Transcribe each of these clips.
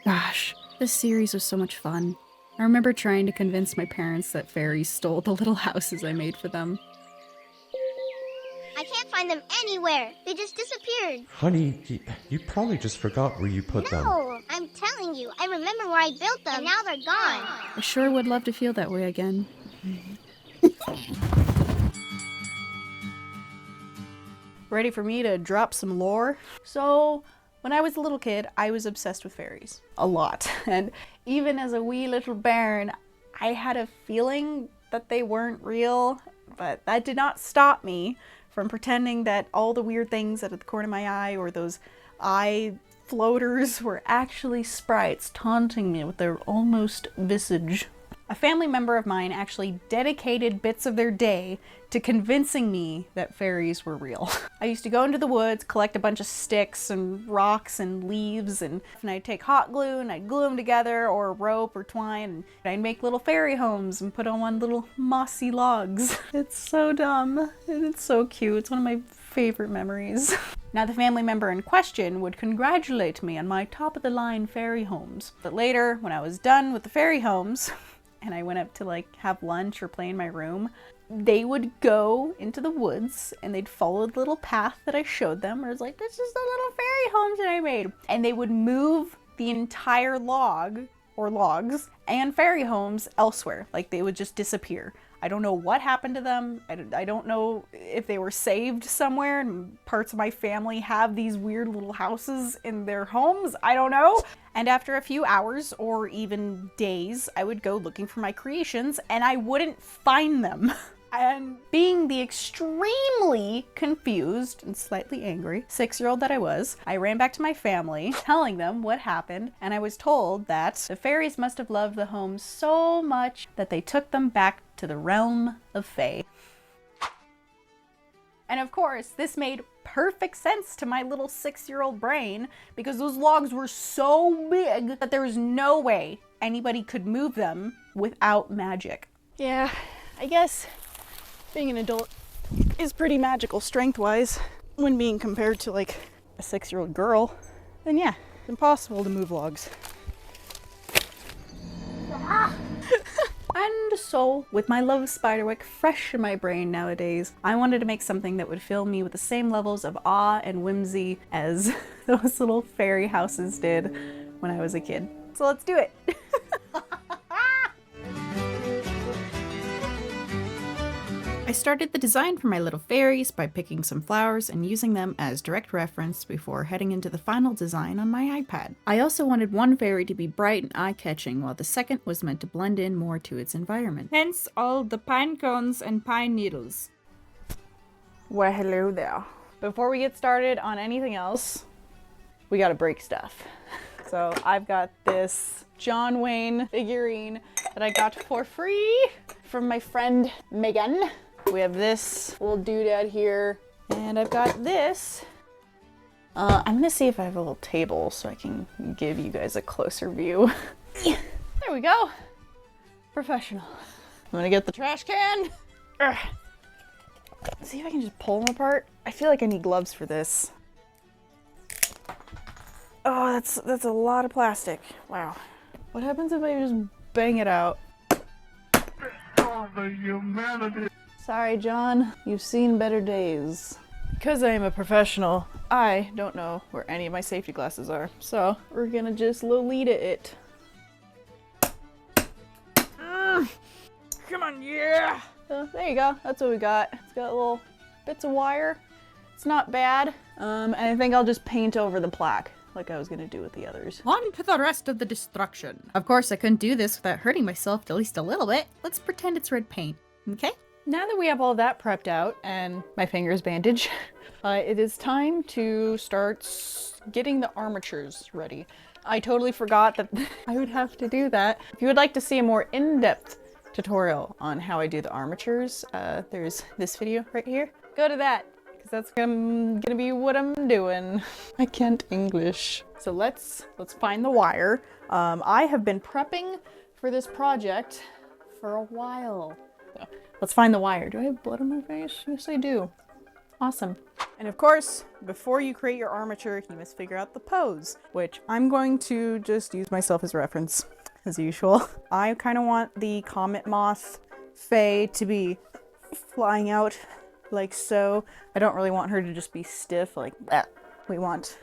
Gosh, this series was so much fun. I remember trying to convince my parents that fairies stole the little houses I made for them. I can't find them anywhere. They just disappeared. Honey, you probably just forgot where you put them. No, I'm telling you, I remember where I built them, and now they're gone. I sure would love to feel that way again. Ready for me to drop some lore? So, when I was a little kid, I was obsessed with fairies. A lot. And even as a wee little bairn, I had a feeling that they weren't real, but that did not stop me from pretending that all the weird things out of the corner of my eye or those eye floaters were actually sprites taunting me with their almost visage. A family member of mine actually dedicated bits of their day to convincing me that fairies were real. I used to go into the woods, collect a bunch of sticks and rocks and leaves, and I'd take hot glue and I'd glue them together, or rope or twine, and I'd make little fairy homes and put them on little mossy logs. It's so dumb and it's so cute. It's one of my favorite memories. Now the family member in question would congratulate me on my top-of-the-line fairy homes. But later, when I was done with the fairy homes, and I went up to like have lunch or play in my room, they would go into the woods and they'd follow the little path that I showed them. I was like, this is the little fairy homes that I made. And they would move the entire log or logs and fairy homes elsewhere. Like they would just disappear. I don't know what happened to them. I don't know if they were saved somewhere and parts of my family have these weird little houses in their homes. I don't know. And after a few hours or even days, I would go looking for my creations and I wouldn't find them. And being the extremely confused and slightly angry 6-year-old that I was, I ran back to my family, telling them what happened, and I was told that the fairies must have loved the home so much that they took them back to the realm of Fae. And of course, this made perfect sense to my little 6-year-old brain, because those logs were so big that there was no way anybody could move them without magic. Yeah, I guess being an adult is pretty magical strength-wise when being compared to like a 6-year-old girl. Then yeah, it's impossible to move logs. And so, with my love of Spiderwick fresh in my brain nowadays, I wanted to make something that would fill me with the same levels of awe and whimsy as those little fairy houses did when I was a kid. So let's do it! I started the design for my little fairies by picking some flowers and using them as direct reference before heading into the final design on my iPad. I also wanted one fairy to be bright and eye-catching, while the second was meant to blend in more to its environment. Hence all the pine cones and pine needles. Well, hello there. Before we get started on anything else, we gotta break stuff. So I've got this John Wayne figurine that I got for free from my friend Megan. We have this little doodad here, and I've got this. I'm gonna see if I have a little table so I can give you guys a closer view. There we go. Professional. I'm gonna get the trash can. Ugh. See if I can just pull them apart. I feel like I need gloves for this. Oh, that's a lot of plastic. Wow. What happens if I just bang it out? Oh, the humanity. Sorry, John. You've seen better days. Because I am a professional, I don't know where any of my safety glasses are. So we're gonna just Lolita it. Come on, yeah! So there you go. That's what we got. It's got little bits of wire. It's not bad. And I think I'll just paint over the plaque like I was gonna do with the others. On to the rest of the destruction. Of course, I couldn't do this without hurting myself at least a little bit. Let's pretend it's red paint, okay? Now that we have all that prepped out and my fingers bandaged, it is time to start getting the armatures ready. I totally forgot that I would have to do that. If you would like to see a more in-depth tutorial on how I do the armatures, there's this video right here. Go to that, because that's gonna be what I'm doing. I can't English. So let's find the wire. I have been prepping for this project for a while. So let's find the wire. Do I have blood on my face? Yes, I do. Awesome. And of course, before you create your armature, you must figure out the pose, which I'm going to just use myself as reference, as usual. I kind of want the comet moth Fae to be flying out like so. I don't really want her to just be stiff like that. We want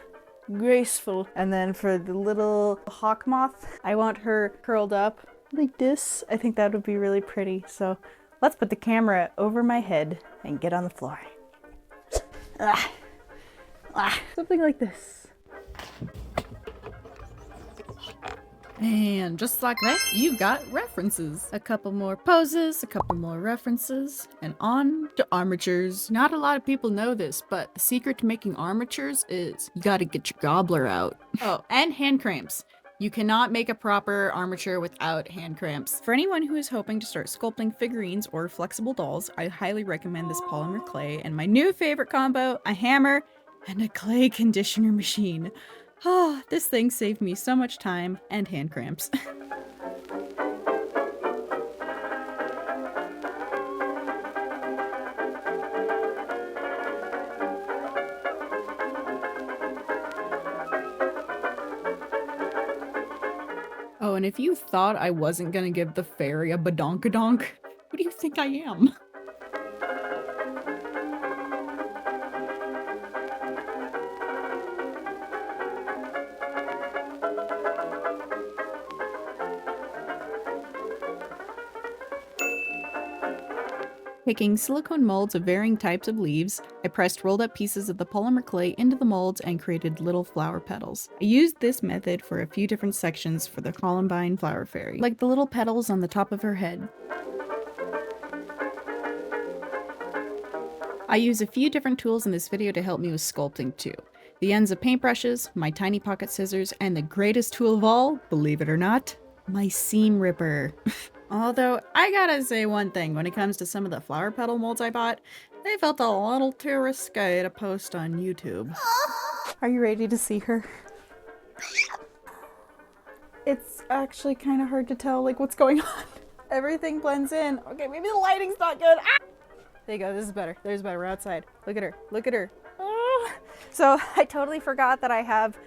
graceful. And then for the little hawk moth, I want her curled up like this. I think that would be really pretty. So let's put the camera over my head and get on the floor. Something like this. And just like that, you've got references. A couple more poses, a couple more references, and on to armatures. Not a lot of people know this, but the secret to making armatures is you gotta get your gobbler out. Oh, and hand cramps. You cannot make a proper armature without hand cramps. For anyone who is hoping to start sculpting figurines or flexible dolls, I highly recommend this polymer clay and my new favorite combo, a hammer and a clay conditioner machine. Oh, this thing saved me so much time and hand cramps. Oh, and if you thought I wasn't gonna give the fairy a badonkadonk, who do you think I am? Taking silicone molds of varying types of leaves, I pressed rolled up pieces of the polymer clay into the molds and created little flower petals. I used this method for a few different sections for the Columbine flower fairy, like the little petals on the top of her head. I use a few different tools in this video to help me with sculpting too. The ends of paintbrushes, my tiny pocket scissors, and the greatest tool of all, believe it or not, my seam ripper. Although, I gotta say one thing, when it comes to some of the flower petal molds I bought, they felt a little too risque to post on YouTube. Are you ready to see her? It's actually kind of hard to tell like what's going on. Everything blends in. Okay, maybe the lighting's not good. Ah! There you go, this is better. There's better, we're outside. Look at her, look at her. Oh. So I totally forgot that I have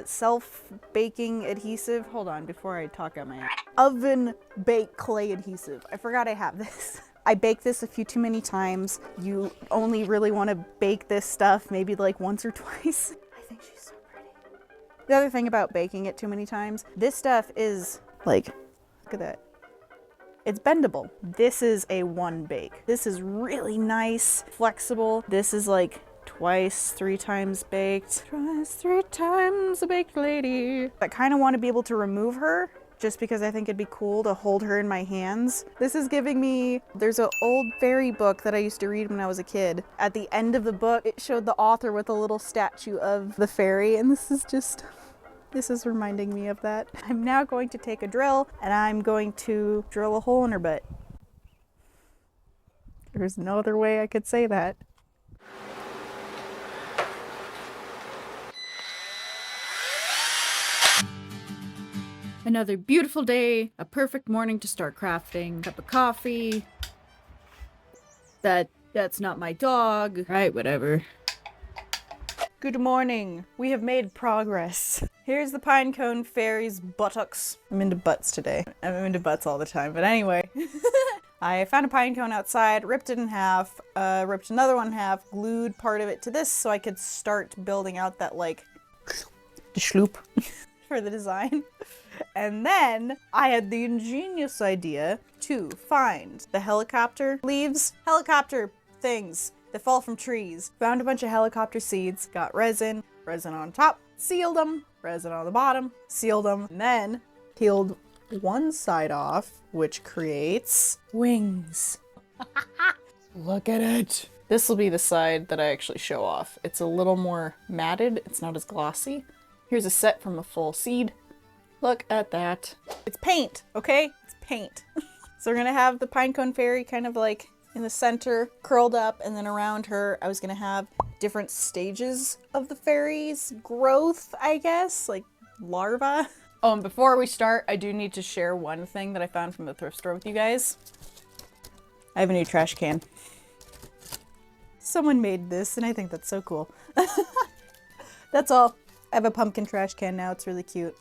self-baking adhesive. Hold on, before I talk out my ass. Oven bake clay adhesive. I forgot I have this. I baked this a few too many times. You only really want to bake this stuff maybe like once or twice. I think she's so pretty. The other thing about baking it too many times, this stuff is like, look at that. It's bendable. This is a one bake. This is really nice, flexible. This is like twice, 3 times baked. Twice, 3 times a baked lady. I kind of want to be able to remove her just because I think it'd be cool to hold her in my hands. This is giving me, there's an old fairy book that I used to read when I was a kid. At the end of the book, it showed the author with a little statue of the fairy, and this is reminding me of that. I'm now going to take a drill and I'm going to drill a hole in her butt. There's no other way I could say that. Another beautiful day, a perfect morning to start crafting. Cup of coffee. That's not my dog. Right, whatever. Good morning. We have made progress. Here's the pinecone fairy's buttocks. I'm into butts today. I'm into butts all the time, but anyway. I found a pinecone outside, ripped it in half, ripped another one in half, glued part of it to this so I could start building out that like schloop for the design. And then I had the ingenious idea to find the helicopter leaves, helicopter things that fall from trees. Found a bunch of helicopter seeds, got resin on top, sealed them, resin on the bottom, sealed them, and then peeled one side off, which creates wings. Look at it. This will be the side that I actually show off. It's a little more matted, it's not as glossy. Here's a set from a full seed. Look at that. It's paint, okay? It's paint. So we're gonna have the pinecone fairy kind of like in the center, curled up, and then around her, I was gonna have different stages of the fairy's growth, I guess, like larva. Oh, and before we start, I do need to share one thing that I found from the thrift store with you guys. I have a new trash can. Someone made this, and I think that's so cool. That's all. I have a pumpkin trash can now. It's really cute.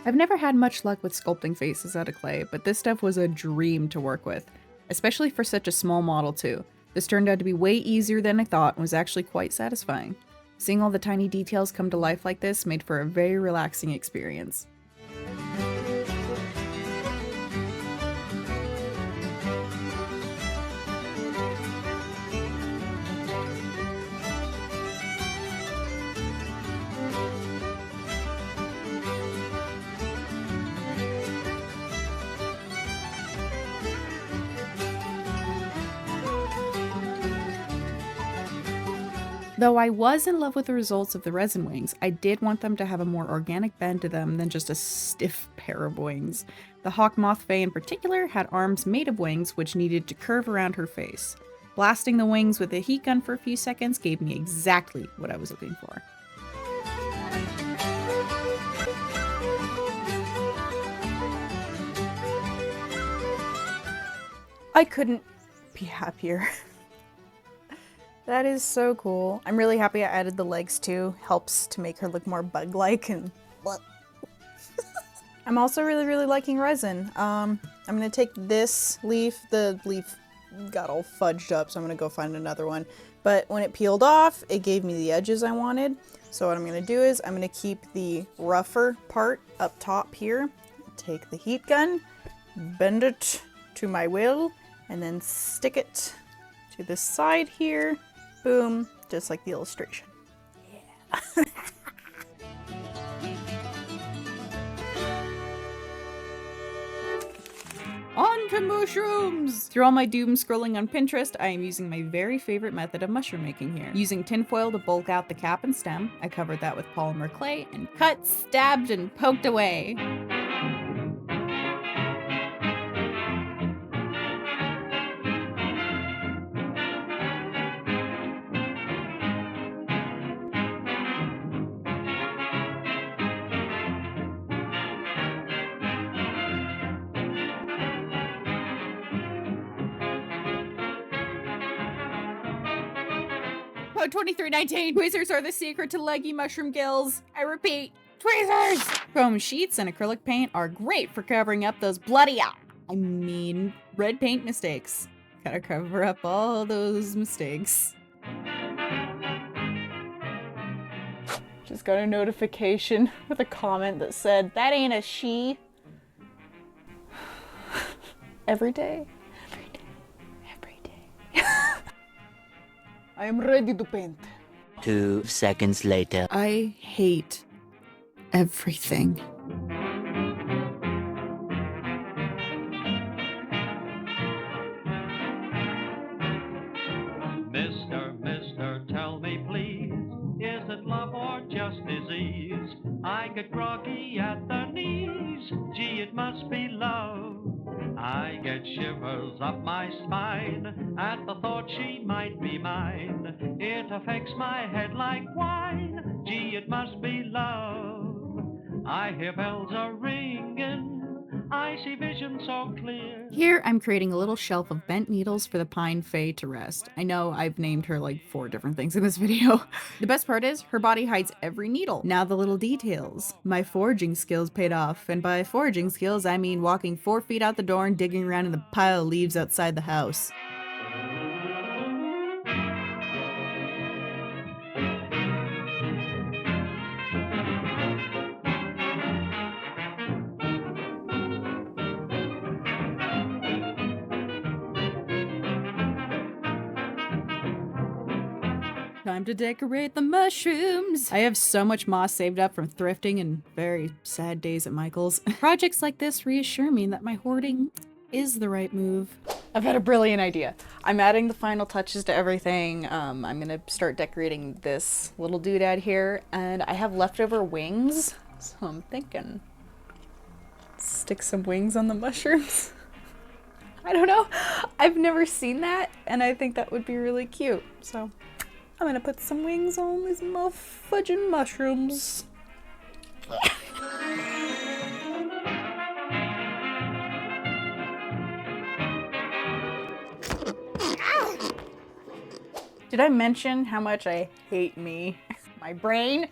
I've never had much luck with sculpting faces out of clay, but this stuff was a dream to work with, especially for such a small model too. This turned out to be way easier than I thought and was actually quite satisfying. Seeing all the tiny details come to life like this made for a very relaxing experience. Though I was in love with the results of the resin wings, I did want them to have a more organic bend to them than just a stiff pair of wings. The hawk moth fae in particular had arms made of wings which needed to curve around her face. Blasting the wings with a heat gun for a few seconds gave me exactly what I was looking for. I couldn't be happier. That is so cool. I'm really happy I added the legs too. Helps to make her look more bug-like and I'm also really liking resin. I'm gonna take this leaf. The leaf got all fudged up, so I'm gonna go find another one. But when it peeled off, it gave me the edges I wanted. So what I'm gonna do is I'm gonna keep the rougher part up top here. Take the heat gun, bend it to my will, and then stick it to this side here. Boom, just like the illustration. Yeah. On to mushrooms! Through all my doom scrolling on Pinterest, I am using my very favorite method of mushroom making here. Using tinfoil to bulk out the cap and stem, I covered that with polymer clay and cut, stabbed, and poked away. Code 2319. Tweezers are the secret to leggy mushroom gills. I repeat, tweezers! Chrome sheets and acrylic paint are great for covering up those red paint mistakes. Gotta cover up all those mistakes. Just got a notification with a comment that said, "That ain't a she." Every day. I am ready to paint. 2 seconds later. I hate everything. Mister, tell me please, is it love or just disease? I get groggy at the knees, gee, it must be love. I get shivers up my spine at the thought she might be mine. It affects my head like wine, gee, it must be love. I hear bells are ringing, I see vision so clear. Here, I'm creating a little shelf of bent needles for the pine fae to rest. I know I've named her like 4 different things in this video. The best part is, her body hides every needle. Now the little details. My foraging skills paid off, and by foraging skills, I mean walking 4 feet out the door and digging around in the pile of leaves outside the house. Time to decorate the mushrooms. I have so much moss saved up from thrifting and very sad days at Michael's. Projects like this reassure me that my hoarding is the right move. I've had a brilliant idea. I'm adding the final touches to everything. I'm gonna start decorating this little doodad here, and I have leftover wings, so I'm thinking stick some wings on the mushrooms. I don't know. I've never seen that, and I think that would be really cute. So I'm gonna put some wings on these fudging mushrooms. Did I mention how much I hate me? My brain?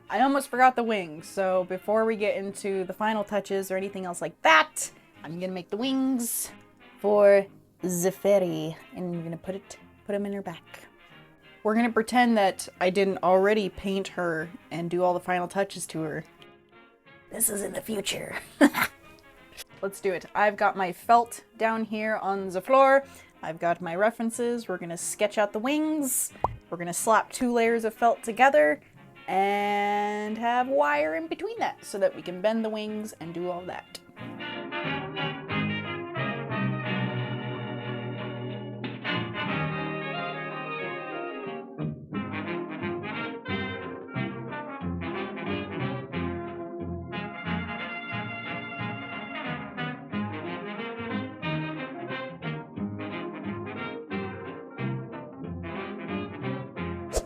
I almost forgot the wings, so before we get into the final touches or anything else like that, I'm gonna make the wings for the fairy, and I'm gonna put them in her back. We're gonna pretend that I didn't already paint her and do all the final touches to her. This is in the future. Let's do it. I've got my felt down here on the floor. I've got my references. We're gonna sketch out the wings. We're gonna slap 2 layers of felt together and have wire in between that so that we can bend the wings and do all that.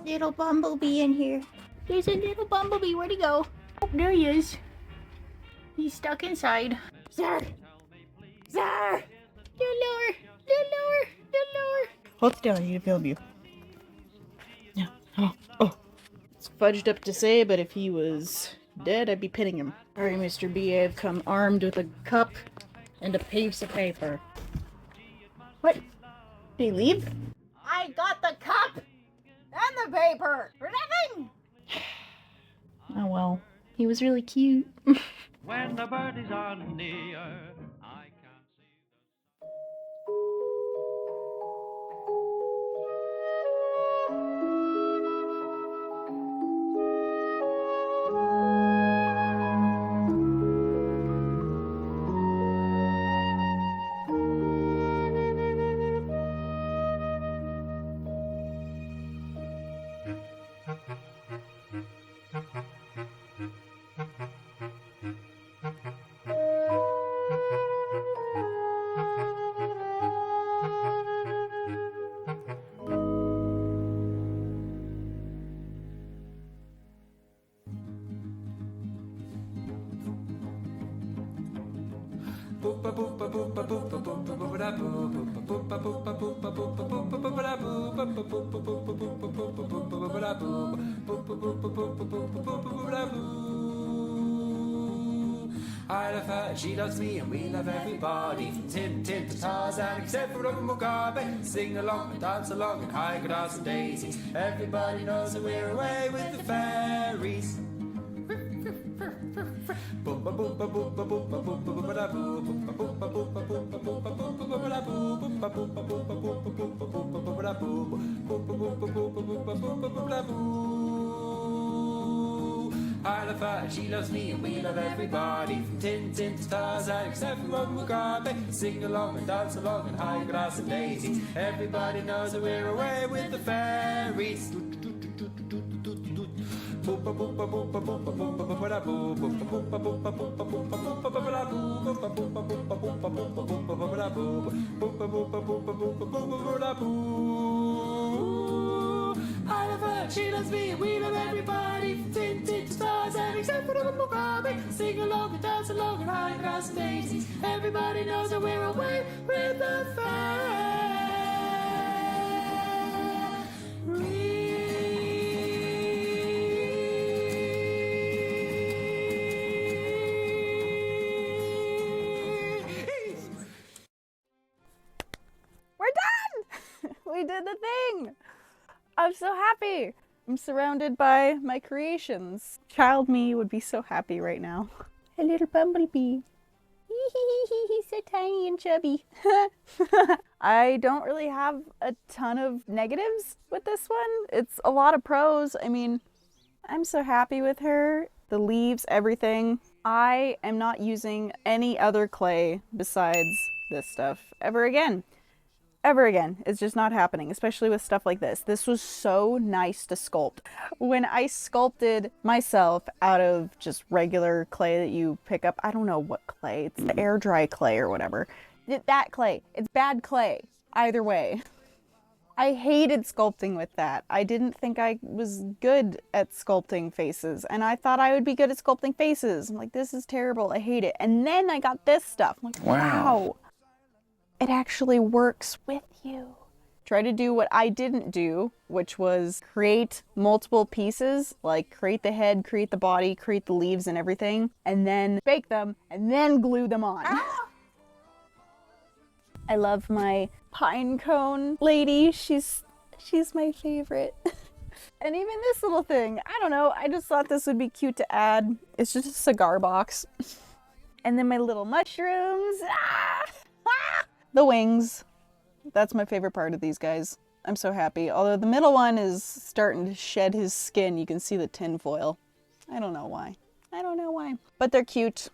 Little bumblebee in here. There's a little bumblebee. Where'd he go? Oh, there he is. He's stuck inside. Zar! Zar! Little lower! Little lower! Little lower! Hold it down, I need to film you. Yeah. Oh. It's fudged up to say, but if he was dead, I'd be pinning him. Alright, Mr. B, I've come armed with a cup and a piece of paper. What? Did he leave? I got the cup! And the paper! For nothing! Oh well. He was really cute. When the birdies are near, I can't see the... I love her, she loves me, and we love everybody. From Tim to Tarzan, except for Mugabe. Sing along and dance along in high grass and daisies. Everybody knows that we're away with the fairies. I love her, she loves me, and we love everybody. From Tintin to Tarzan, except for Mugabe. Sing along and dance along in high grass and daisies. Everybody knows that we're away with the fairies. I love her, she loves me, and we love everybody. From Tintin to Tarzan, except for Mugabe. Sing along and dance along in high grass and daisies. Everybody knows that we're away with the fairies. We did the thing! I'm so happy! I'm surrounded by my creations. Child me would be so happy right now. A little bumblebee. He's so tiny and chubby. I don't really have a ton of negatives with this one. It's a lot of pros. I mean, I'm so happy with her. The leaves, everything. I am not using any other clay besides this stuff ever again. ever again. It's just not happening, especially with stuff like this. This was so nice to sculpt. When I sculpted myself out of just regular clay that you pick up, I don't know what clay, it's the air dry clay or whatever. That clay, it's bad clay, either way. I hated sculpting with that. I didn't think I was good at sculpting faces, and I thought I would be good at sculpting faces. I'm like, this is terrible, I hate it. And then I got this stuff. I'm like, wow. It actually works with you. Try to do what I didn't do, which was create multiple pieces, like create the head, create the body, create the leaves and everything, and then bake them, and then glue them on. I love my pine cone lady. She's my favorite. And even this little thing, I don't know, I just thought this would be cute to add. It's just a cigar box. And then my little mushrooms. The wings. That's my favorite part of these guys. I'm so happy. Although the middle one is starting to shed his skin. You can see the tin foil. I don't know why. I don't know why. But they're cute.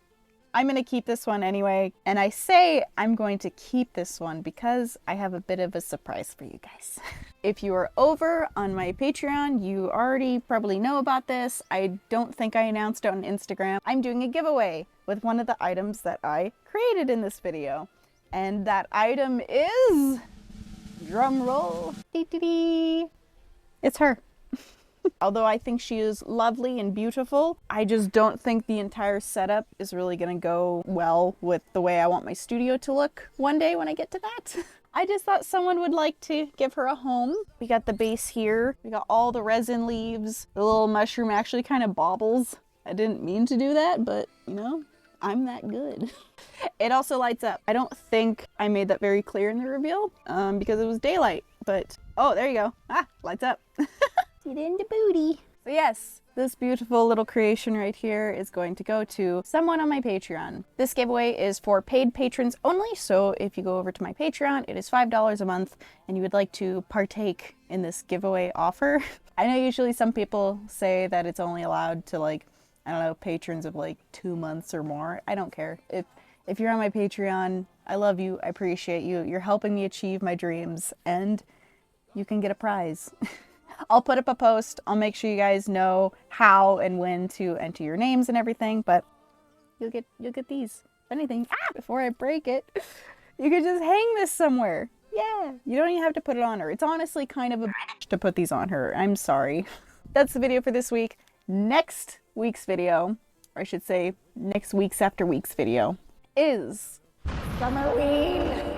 I'm going to keep this one anyway. And I say I'm going to keep this one because I have a bit of a surprise for you guys. If you are over on my Patreon, you already probably know about this. I don't think I announced it on Instagram. I'm doing a giveaway with one of the items that I created in this video. And that item is, drum roll, it's her. Although I think she is lovely and beautiful, I just don't think the entire setup is really gonna go well with the way I want my studio to look one day when I get to that. I just thought someone would like to give her a home. We got the base here, we got all the resin leaves, the little mushroom actually kind of bobbles. I didn't mean to do that, but you know, I'm that good. It also lights up. I don't think I made that very clear in the reveal because it was daylight, but oh, there you go. Ah, lights up. Get into booty. So yes, this beautiful little creation right here is going to go to someone on my Patreon. This giveaway is for paid patrons only, so if you go over to my Patreon, it is $5 a month and you would like to partake in this giveaway offer. I know usually some people say that it's only allowed to, like, I don't know, patrons of like 2 months or more. I don't care. If you're on my Patreon, I love you, I appreciate you. You're helping me achieve my dreams and you can get a prize. I'll put up a post. I'll make sure you guys know how and when to enter your names and everything, but you'll get these. If anything, before I break it, you could just hang this somewhere. Yeah, you don't even have to put it on her. It's honestly kind of a bitch to put these on her. I'm sorry. That's the video for this week. Next week's video, or I should say next week's after week's video, is Summerween.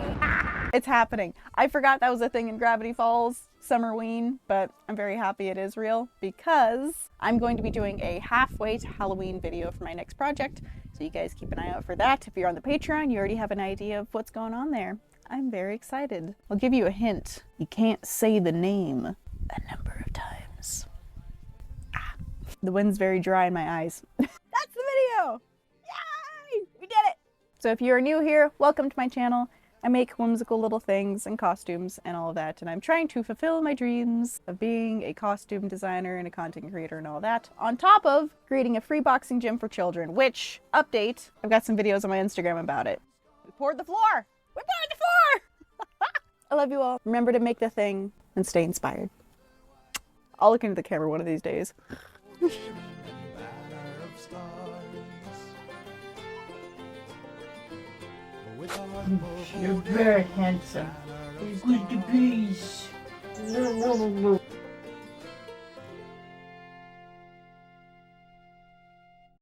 It's happening. I forgot that was a thing in Gravity Falls, Summerween, but I'm very happy it is real because I'm going to be doing a halfway to Halloween video for my next project. So you guys keep an eye out for that. If you're on the Patreon, you already have an idea of what's going on there. I'm very excited. I'll give you a hint. You can't say the name a number of times. The wind's very dry in my eyes. That's the video! Yay! We did it! So if you are new here, welcome to my channel. I make whimsical little things and costumes and all of that, and I'm trying to fulfill my dreams of being a costume designer and a content creator and all that, on top of creating a free boxing gym for children, which, update, I've got some videos on my Instagram about it. We poured the floor! We poured the floor! I love you all. Remember to make the thing and stay inspired. I'll look into the camera one of these days. You're very handsome. You're good to please.